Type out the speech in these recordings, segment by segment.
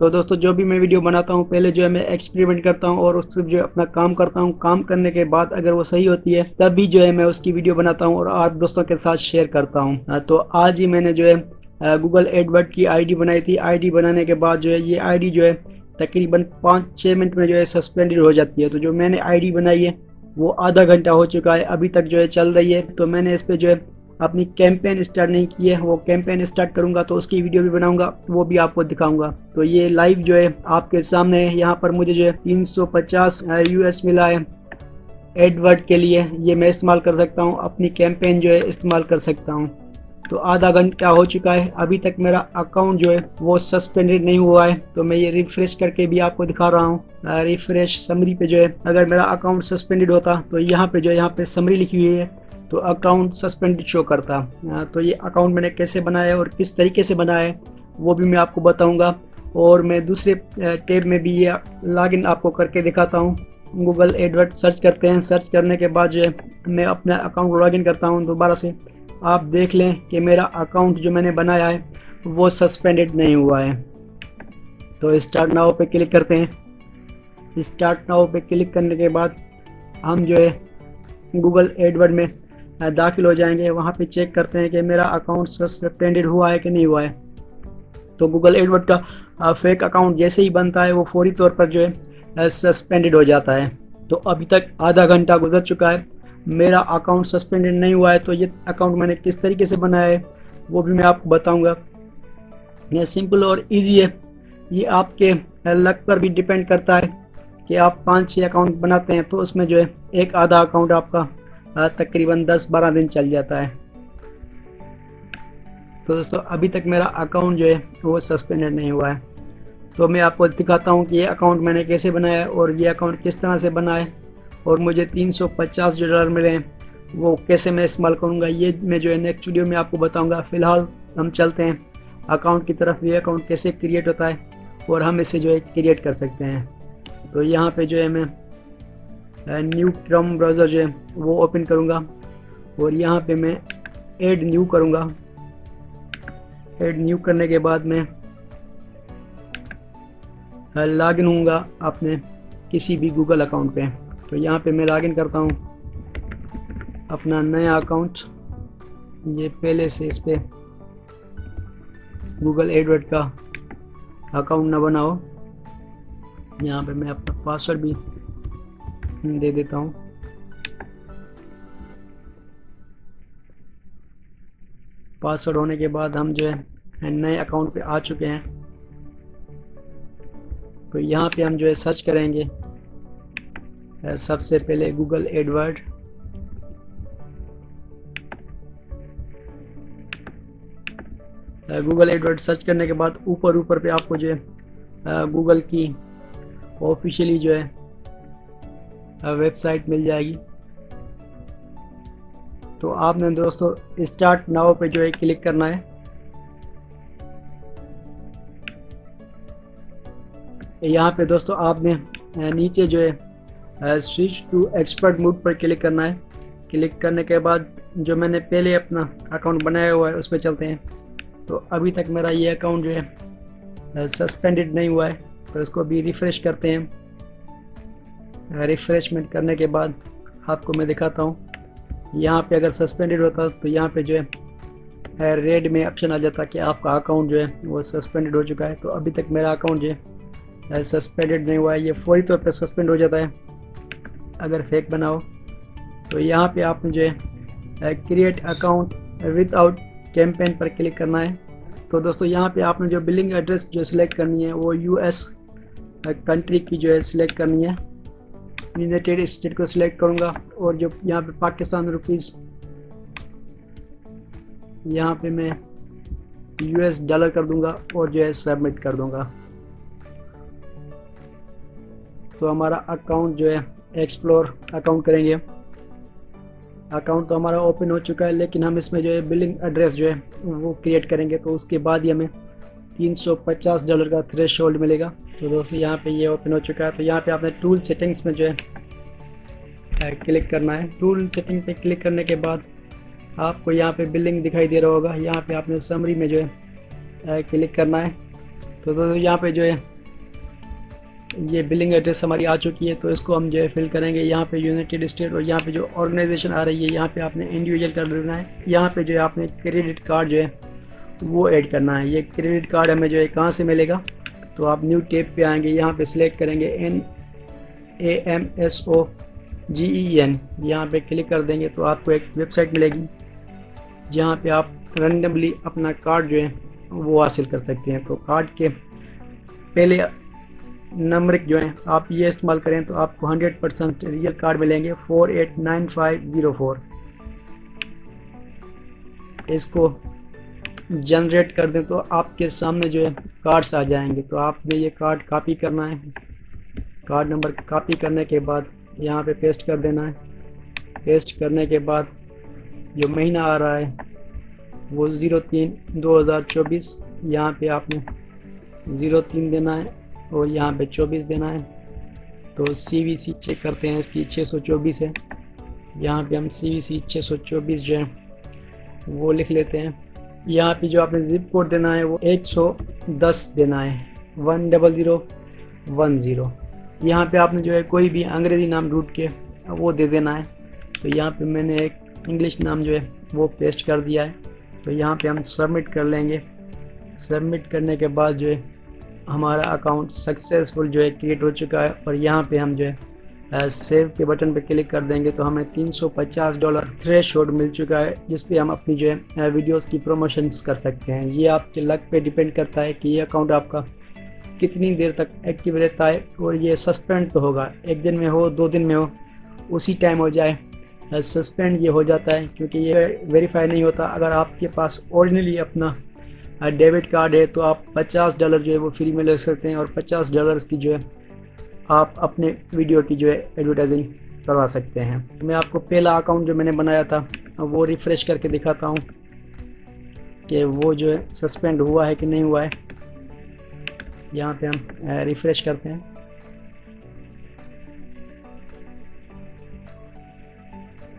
तो दोस्तों जो भी मैं वीडियो बनाता हूँ पहले जो है मैं एक्सपेरिमेंट करता हूँ और उससे जो है अपना काम करता हूँ। काम करने के बाद अगर वो सही होती है तभी जो है मैं उसकी वीडियो बनाता हूँ और आप दोस्तों के साथ शेयर करता हूँ। तो आज ही मैंने जो है गूगल एडवर्ड की आईडी बनाई थी। आईडी बनाने के बाद जो है ये आईडी जो है तकरीबन 5-6 मिनट में जो है सस्पेंडेड हो जाती है। तो जो मैंने आईडी बनाई है वो आधा घंटा हो चुका है, अभी तक जो है चल रही है। तो मैंने इस पर जो है अपनी कैंपेन स्टार्ट नहीं की है, वो कैंपेन स्टार्ट करूंगा तो उसकी वीडियो भी बनाऊंगा, वो भी आपको दिखाऊंगा। तो ये लाइव जो है आपके सामने है। यहाँ पर मुझे जो है 350 यूएस मिला है एडवर्ड के लिए, ये मैं इस्तेमाल कर सकता हूँ, अपनी कैंपेन जो है इस्तेमाल कर सकता हूँ। तो आधा घंटा हो चुका है, अभी तक मेरा अकाउंट जो है वो सस्पेंडेड नहीं हुआ है। तो मैं ये रिफ्रेश करके भी आपको दिखा रहा हूँ। रिफ्रेश समरी पे जो है अगर मेरा अकाउंट सस्पेंडेड होता तो यहाँ पे जो है यहाँ पे समरी लिखी हुई है तो अकाउंट सस्पेंडेड शो करता। तो ये अकाउंट मैंने कैसे बनाया है और किस तरीके से बनाया है वो भी मैं आपको बताऊंगा। और मैं दूसरे टैब में भी ये लॉगिन आपको करके दिखाता हूँ। गूगल एडवर्ड सर्च करते हैं, सर्च करने के बाद जो है मैं अपना अकाउंट लॉगिन करता हूँ दोबारा से। आप देख लें कि मेरा अकाउंट जो मैंने बनाया है वो सस्पेंडेड नहीं हुआ है। तो स्टार्ट नाउ पे क्लिक करते हैं। स्टार्ट नाउ पे क्लिक करने के बाद हम जो है गूगल एडवर्ड में दाखिल हो जाएंगे, वहाँ पे चेक करते हैं कि मेरा अकाउंट सस्पेंडेड हुआ है कि नहीं हुआ है। तो गूगल एडवर्ड का फेक अकाउंट जैसे ही बनता है वो फौरी तौर पर जो है सस्पेंडेड हो जाता है। तो अभी तक आधा घंटा गुजर चुका है, मेरा अकाउंट सस्पेंडेड नहीं हुआ है। तो ये अकाउंट मैंने किस तरीके से बनाया है वो भी मैं आपको बताऊंगा। ये सिंपल और इजी है, ये आपके लक पर भी डिपेंड करता है कि आप 5-6 अकाउंट बनाते हैं तो उसमें जो है एक आधा अकाउंट आपका तकरीबन 10-12 दिन चल जाता है। तो दोस्तों अभी तक मेरा अकाउंट जो है वो सस्पेंडेड नहीं हुआ है। तो मैं आपको दिखाता हूँ कि ये अकाउंट मैंने कैसे बनाया है और ये अकाउंट किस तरह से बना है और मुझे 350 जो डॉलर मिले हैं वो कैसे मैं इस्तेमाल करूँगा, ये मैं जो है नेक्स्ट वीडियो में आपको बताऊँगा। फ़िलहाल हम चलते हैं अकाउंट की तरफ। ये अकाउंट कैसे क्रिएट होता है और हम इसे जो है क्रिएट कर सकते हैं। तो यहाँ पे जो है मैं न्यू क्रोम ब्राउज़र जो है वो ओपन करूँगा और यहाँ पे मैं ऐड न्यू करूँगा। ऐड न्यू करने के बाद मैं लॉगिन होऊंगा अपने किसी भी गूगल अकाउंट पे। तो यहाँ पे मैं लॉगिन करता हूँ अपना नया अकाउंट। ये पहले से इस पे गूगल एडवर्ड का अकाउंट ना बनाओ। यहाँ पे मैं अपना पासवर्ड भी दे देता हूँ। पासवर्ड होने के बाद हम जो है नए अकाउंट पे आ चुके हैं। तो यहाँ पे हम जो है सर्च करेंगे सबसे पहले Google Edward. Google Edward search करने के बाद ऊपर पे आपको जो है गूगल की ऑफिशियली जो है वेबसाइट मिल जाएगी। तो आपने दोस्तों स्टार्ट नाउ पे जो है क्लिक करना है। यहाँ पे दोस्तों आपने नीचे जो है स्विच टू एक्सपर्ट मोड पर क्लिक करना है। क्लिक करने के बाद जो मैंने पहले अपना अकाउंट बनाया हुआ है उस पर चलते हैं। तो अभी तक मेरा ये अकाउंट जो है सस्पेंडेड नहीं हुआ है, तो इसको भी रिफ़्रेश करते हैं। रिफ़्रेशमेंट करने के बाद आपको मैं दिखाता हूँ। यहाँ पे अगर सस्पेंडेड होता तो यहाँ पे जो है रेड में ऑप्शन आ जाता कि आपका अकाउंट जो है वो सस्पेंडेड हो चुका है। तो अभी तक मेरा अकाउंट जो है सस्पेंडेड नहीं हुआ है, ये फौरी तौर पर सस्पेंड हो जाता है अगर फेक बनाओ। तो यहाँ पे आपने जो है क्रिएट अकाउंट विदाउट कैंपेन पर क्लिक करना है। तो दोस्तों यहाँ पे आपने जो बिलिंग एड्रेस जो सिलेक्ट करनी है वो यूएस कंट्री की जो है सिलेक्ट करनी है। यूनाइटेड स्टेट को सिलेक्ट करूँगा और जो यहाँ पे पाकिस्तान रुपीज़ यहाँ पे मैं यूएस डॉलर कर दूँगा और जो है सबमिट कर दूँगा। तो हमारा अकाउंट जो है एक्सप्लोर अकाउंट करेंगे। अकाउंट तो हमारा ओपन हो चुका है, लेकिन हम इसमें जो है बिलिंग एड्रेस जो है वो क्रिएट करेंगे। तो उसके बाद ही हमें $350 का थ्रेशोल्ड मिलेगा। तो दोस्तों यहाँ पे ये ओपन हो चुका है। तो यहाँ पे आपने टूल सेटिंग्स में जो है क्लिक करना है। टूल सेटिंग पे क्लिक करने के बाद आपको यहाँ पे बिलिंग दिखाई दे रहा होगा। यहाँ पे आपने समरी में जो है क्लिक करना है। तो दोस्तों यहाँ पे जो है ये बिलिंग एड्रेस हमारी आ चुकी है, तो इसको हम जो है फिल करेंगे। यहाँ पे यूनाइटेड स्टेट और यहाँ पे जो ऑर्गेनाइजेशन आ रही है यहाँ पे आपने इंडिविजुअल कर देना है। यहाँ पे जो है आपने क्रेडिट कार्ड जो है वो ऐड करना है। ये क्रेडिट कार्ड हमें जो है कहाँ से मिलेगा, तो आप न्यू टैब पे आएंगे, यहाँ पे सिलेक्ट करेंगे NAMSOGEN, यहाँ पे क्लिक कर देंगे तो आपको एक वेबसाइट मिलेगी जहाँ पे आप रैंडमली अपना कार्ड जो है वो हासिल कर सकते हैं। तो कार्ड के पहले नंबर जो है आप ये इस्तेमाल करें तो आपको 100% रियल कार्ड मिलेंगे 489504। इसको जनरेट कर दें तो आपके सामने जो है कार्ड्स आ जाएंगे। तो आपने ये कार्ड कॉपी करना है, कार्ड नंबर कॉपी करने के बाद यहाँ पे पेस्ट कर देना है। पेस्ट करने के बाद जो महीना आ रहा है वो 03/2024, यहाँ पे आपने 03 देना है और यहाँ पे 24 देना है। तो CVC चेक करते हैं, इसकी 624 है, यहाँ पे हम CVC 624 जो है वो लिख लेते हैं। यहाँ पे जो आपने जिप कोड देना है वो 110 देना है, 10010। यहाँ पे आपने जो है कोई भी अंग्रेज़ी नाम ढूंढ के वो दे देना है। तो यहाँ पे मैंने एक इंग्लिश नाम जो है वो पेस्ट कर दिया है। तो यहाँ पे हम सबमिट कर लेंगे। सबमिट करने के बाद जो है हमारा अकाउंट सक्सेसफुल जो है क्रिएट हो चुका है। और यहाँ पे हम जो है सेव के बटन पे क्लिक कर देंगे तो हमें $350 थ्रेशोल्ड मिल चुका है, जिस पे हम अपनी जो है वीडियोस की प्रमोशंस कर सकते हैं। ये आपके लक पे डिपेंड करता है कि ये अकाउंट आपका कितनी देर तक एक्टिव रहता है। और ये सस्पेंड तो होगा, एक दिन में हो 2 दिन में हो उसी टाइम हो जाए, सस्पेंड ये हो जाता है क्योंकि ये वेरीफाई नहीं होता। अगर आपके पास ओरिजिनली अपना डेबिट कार्ड है तो आप $50 जो है वो फ्री में ले सकते हैं और $50 की जो है आप अपने वीडियो की जो है एडवर्टाइजिंग करवा सकते हैं। मैं आपको पहला अकाउंट जो मैंने बनाया था वो रिफ़्रेश करके दिखाता हूँ कि वो जो है सस्पेंड हुआ है कि नहीं हुआ है। यहाँ पे हम रिफ़्रेश करते हैं।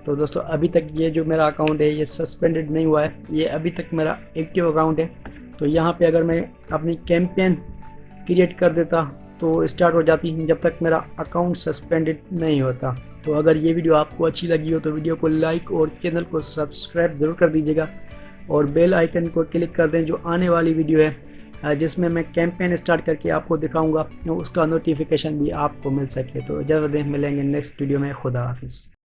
तो दोस्तों अभी तक ये जो मेरा अकाउंट है ये सस्पेंडेड नहीं हुआ है, ये अभी तक मेरा एक्टिव अकाउंट है। तो यहाँ पे अगर मैं अपनी कैंपेन क्रिएट कर देता तो स्टार्ट हो जाती जब तक मेरा अकाउंट सस्पेंडेड नहीं होता। तो अगर ये वीडियो आपको अच्छी लगी हो तो वीडियो को लाइक और चैनल को सब्सक्राइब ज़रूर कर दीजिएगा और बेल आइकन को क्लिक कर दें। जो आने वाली वीडियो है जिसमें मैं कैंपेन स्टार्ट करके आपको दिखाऊंगा उसका नोटिफिकेशन भी आपको मिल सके। तो जल्द मिलेंगे नेक्स्ट वीडियो में। खुदा हाफिज़।